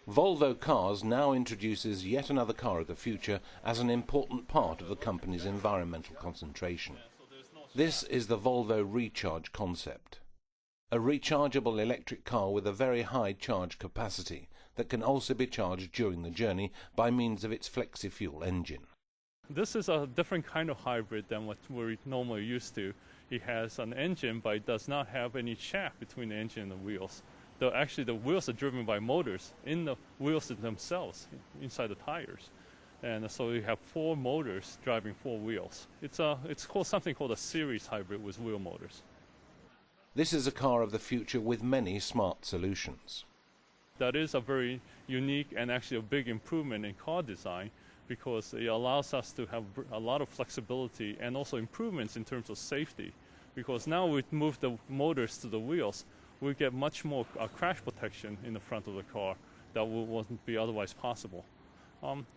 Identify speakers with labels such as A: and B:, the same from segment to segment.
A: Volvo Cars now introduces yet another car of the future as an important part of the company's environmental concentration. This is the Volvo ReCharge concept. A rechargeable electric car with a very high charge capacity that can also be charged during the journey by means of its flexi-fuel engine.
B: This is a different kind of hybrid than what we're normally used to. It has an engine, but it does not have any shaft between the engine and the wheels. Actually, the wheels are driven by motors in the wheels themselves, inside the tires. And so you have 4 motors driving 4 wheels. It's called something called a series hybrid with wheel motors.
A: This is a car of the future with many smart solutions.
B: That is a very unique and actually a big improvement in car design, because it allows us to have a lot of flexibility and also improvements in terms of safety. Because now we move the motors to the wheels, we get much more crash protection in the front of the car that wouldn't be otherwise possible.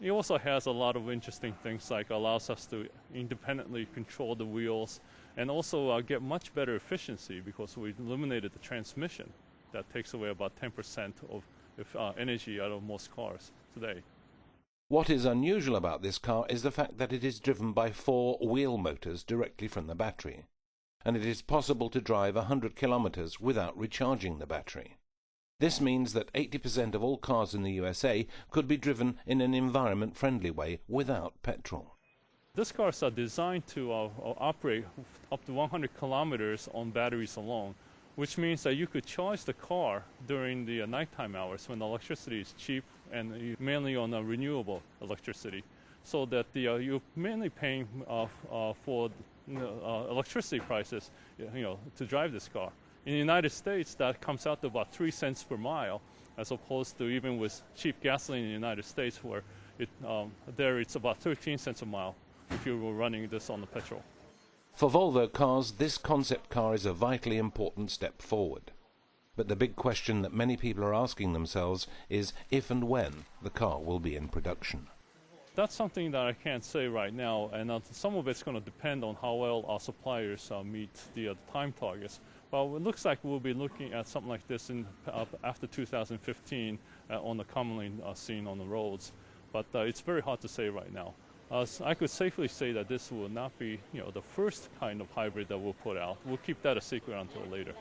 B: It also has a lot of interesting things, like allows us to independently control the wheels and also get much better efficiency, because we eliminated the transmission that takes away about 10% of energy out of most cars today.
A: What is unusual about this car is the fact that it is driven by 4 wheel motors directly from the battery, and it is possible to drive 100 kilometers without recharging the battery. This means that 80% of all cars in the USA could be driven in an environment-friendly way without petrol.
B: These cars are designed to operate up to 100 kilometers on batteries alone, which means that you could charge the car during the nighttime hours when the electricity is cheap and mainly on renewable electricity, so that you're mainly paying for electricity prices, to drive this car. In the United States, that comes out to about 3 cents per mile, as opposed to even with cheap gasoline in the United States, where it's about 13 cents a mile if you were running this on the petrol.
A: For Volvo Cars, this concept car is a vitally important step forward. But the big question that many people are asking themselves is if and when the car will be in production.
B: That's something that I can't say right now, and some of it's going to depend on how well our suppliers meet the time targets. Well, it looks like we'll be looking at something like this after 2015 on the commonly seen on the roads. But it's very hard to say right now. I could safely say that this will not be the first kind of hybrid that we'll put out. We'll keep that a secret until later.